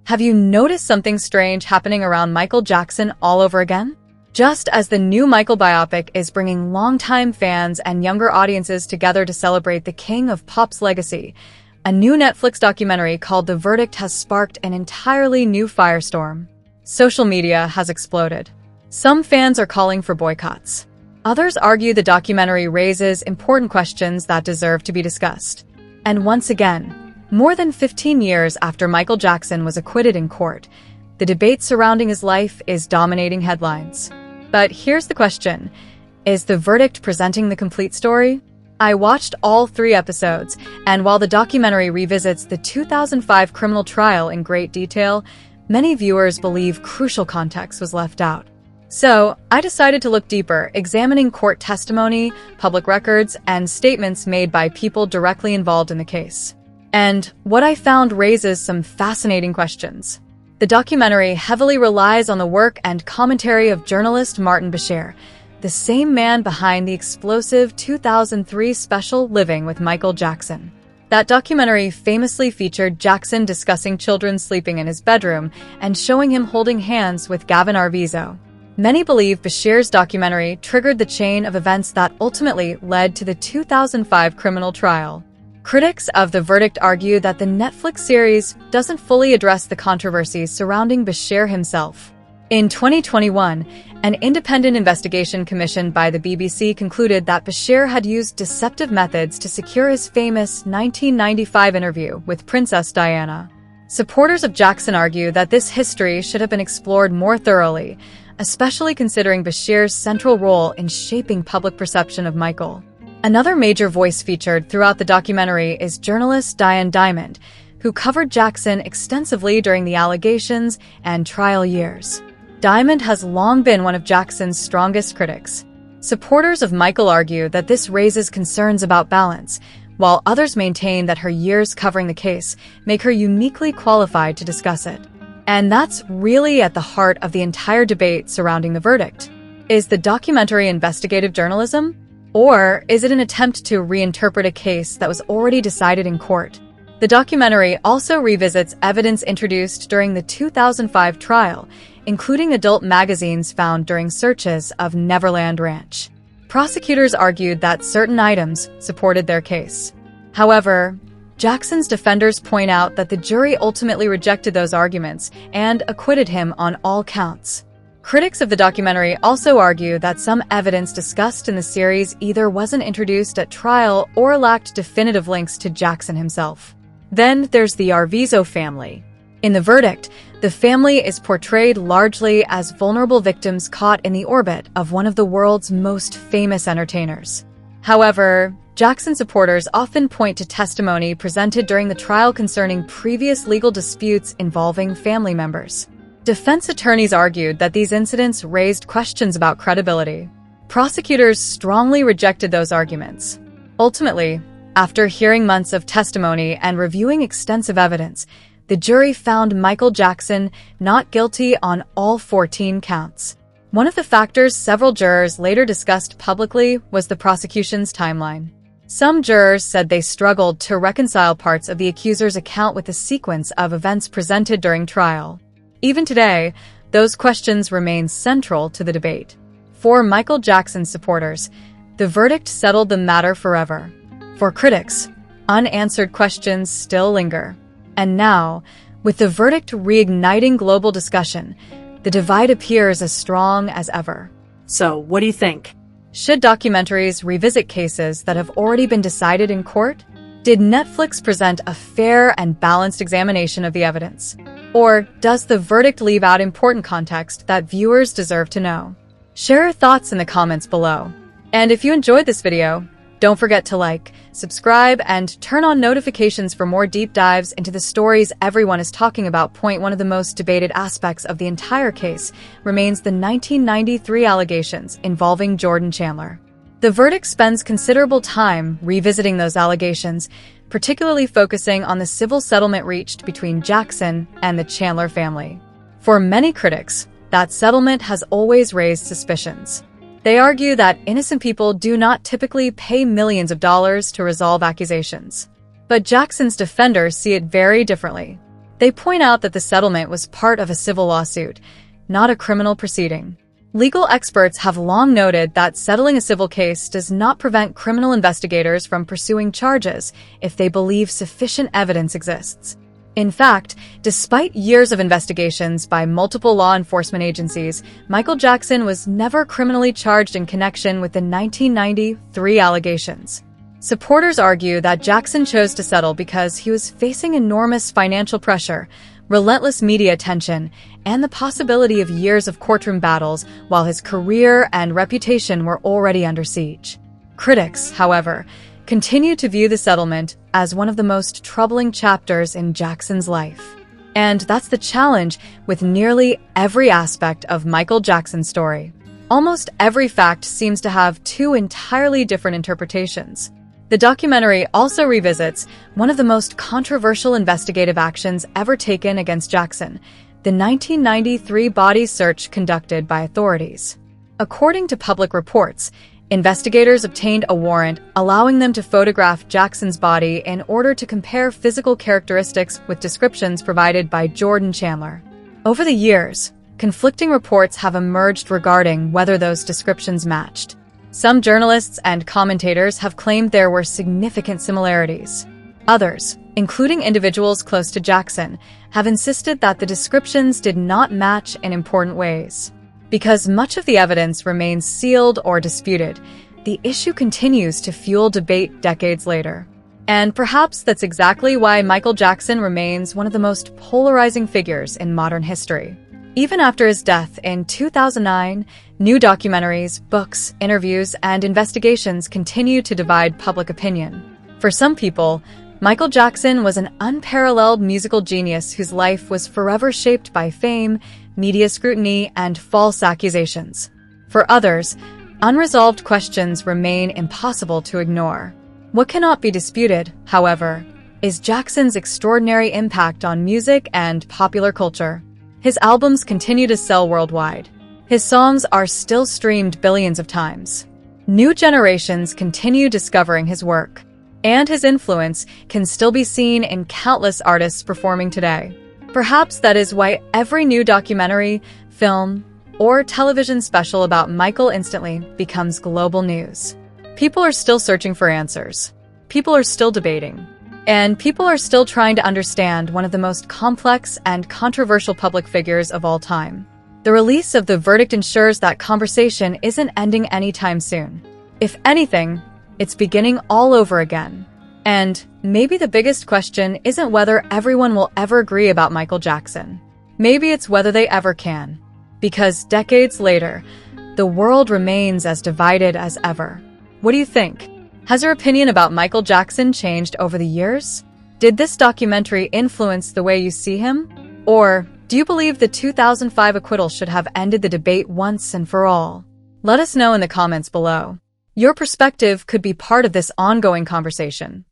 Have you noticed something strange happening around Michael Jackson all over again? Just as the new Michael biopic is bringing longtime fans and younger audiences together to celebrate the king of pop's legacy, a new Netflix documentary called The Verdict has sparked an entirely new firestorm. Social media has exploded. Some fans are calling for boycotts. Others argue the documentary raises important questions that deserve to be discussed. And once again, more than 15 years after Michael Jackson was acquitted in court, the debate surrounding his life is dominating headlines. But here's the question. Is The Verdict presenting the complete story? I watched all 3 episodes, and while the documentary revisits the 2005 criminal trial in great detail, many viewers believe crucial context was left out. So, I decided to look deeper, examining court testimony, public records, and statements made by people directly involved in the case. And what I found raises some fascinating questions. The documentary heavily relies on the work and commentary of journalist Martin Bashir, the same man behind the explosive 2003 special Living with Michael Jackson. That documentary famously featured Jackson discussing children sleeping in his bedroom and showing him holding hands with Gavin Arvizo. Many believe Bashir's documentary triggered the chain of events that ultimately led to the 2005 criminal trial. Critics of The Verdict argue that the Netflix series doesn't fully address the controversies surrounding Bashir himself. In 2021, an independent investigation commissioned by the BBC concluded that Bashir had used deceptive methods to secure his famous 1995 interview with Princess Diana. Supporters of Jackson argue that this history should have been explored more thoroughly, especially considering Bashir's central role in shaping public perception of Michael. Another major voice featured throughout the documentary is journalist Diane Dimond, who covered Jackson extensively during the allegations and trial years. Dimond has long been one of Jackson's strongest critics. Supporters of Michael argue that this raises concerns about balance, while others maintain that her years covering the case make her uniquely qualified to discuss it. And that's really at the heart of the entire debate surrounding The Verdict. Is the documentary investigative journalism? Or is it an attempt to reinterpret a case that was already decided in court? The documentary also revisits evidence introduced during the 2005 trial, including adult magazines found during searches of Neverland Ranch. Prosecutors argued that certain items supported their case. However, Jackson's defenders point out that the jury ultimately rejected those arguments and acquitted him on all counts. Critics of the documentary also argue that some evidence discussed in the series either wasn't introduced at trial or lacked definitive links to Jackson himself. Then there's the Arvizo family. In The Verdict, the family is portrayed largely as vulnerable victims caught in the orbit of one of the world's most famous entertainers. However, Jackson supporters often point to testimony presented during the trial concerning previous legal disputes involving family members. Defense attorneys argued that these incidents raised questions about credibility. Prosecutors strongly rejected those arguments. Ultimately, after hearing months of testimony and reviewing extensive evidence, the jury found Michael Jackson not guilty on all 14 counts. One of the factors several jurors later discussed publicly was the prosecution's timeline. Some jurors said they struggled to reconcile parts of the accuser's account with the sequence of events presented during trial. Even today, those questions remain central to the debate. For Michael Jackson supporters, The Verdict settled the matter forever. For critics, unanswered questions still linger. And now, with The Verdict reigniting global discussion, the divide appears as strong as ever. So, what do you think? Should documentaries revisit cases that have already been decided in court? Did Netflix present a fair and balanced examination of the evidence? Or does The Verdict leave out important context that viewers deserve to know? Share your thoughts in the comments below. And if you enjoyed this video, don't forget to like, subscribe, and turn on notifications for more deep dives into the stories everyone is talking about. One of the most debated aspects of the entire case remains the 1993 allegations involving Jordan Chandler. The Verdict spends considerable time revisiting those allegations, particularly focusing on the civil settlement reached between Jackson and the Chandler family. For many critics, that settlement has always raised suspicions. They argue that innocent people do not typically pay millions of dollars to resolve accusations. But Jackson's defenders see it very differently. They point out that the settlement was part of a civil lawsuit, not a criminal proceeding. Legal experts have long noted that settling a civil case does not prevent criminal investigators from pursuing charges if they believe sufficient evidence exists. In fact, despite years of investigations by multiple law enforcement agencies, Michael Jackson was never criminally charged in connection with the 1993 allegations. Supporters argue that Jackson chose to settle because he was facing enormous financial pressure, relentless media attention, and the possibility of years of courtroom battles while his career and reputation were already under siege. Critics, however, continue to view the settlement as one of the most troubling chapters in Jackson's life. And that's the challenge with nearly every aspect of Michael Jackson's story. Almost every fact seems to have two entirely different interpretations. The documentary also revisits one of the most controversial investigative actions ever taken against Jackson, the 1993 body search conducted by authorities. According to public reports, investigators obtained a warrant allowing them to photograph Jackson's body in order to compare physical characteristics with descriptions provided by Jordan Chandler. Over the years, conflicting reports have emerged regarding whether those descriptions matched. Some journalists and commentators have claimed there were significant similarities. Others, including individuals close to Jackson, have insisted that the descriptions did not match in important ways. Because much of the evidence remains sealed or disputed, the issue continues to fuel debate decades later. And perhaps that's exactly why Michael Jackson remains one of the most polarizing figures in modern history. Even after his death in 2009, new documentaries, books, interviews, and investigations continue to divide public opinion. For some people, Michael Jackson was an unparalleled musical genius whose life was forever shaped by fame, media scrutiny, and false accusations. For others, unresolved questions remain impossible to ignore. What cannot be disputed, however, is Jackson's extraordinary impact on music and popular culture. His albums continue to sell worldwide. His songs are still streamed billions of times. New generations continue discovering his work, and his influence can still be seen in countless artists performing today. Perhaps that is why every new documentary, film, or television special about Michael instantly becomes global news. People are still searching for answers. People are still debating. And people are still trying to understand one of the most complex and controversial public figures of all time. The release of the verdict ensures that conversation isn't ending anytime soon. If anything, it's beginning all over again. And maybe the biggest question isn't whether everyone will ever agree about Michael Jackson. Maybe it's whether they ever can. Because decades later, the world remains as divided as ever. What do you think? Has your opinion about Michael Jackson changed over the years? Did this documentary influence the way you see him? Or do you believe the 2005 acquittal should have ended the debate once and for all? Let us know in the comments below. Your perspective could be part of this ongoing conversation.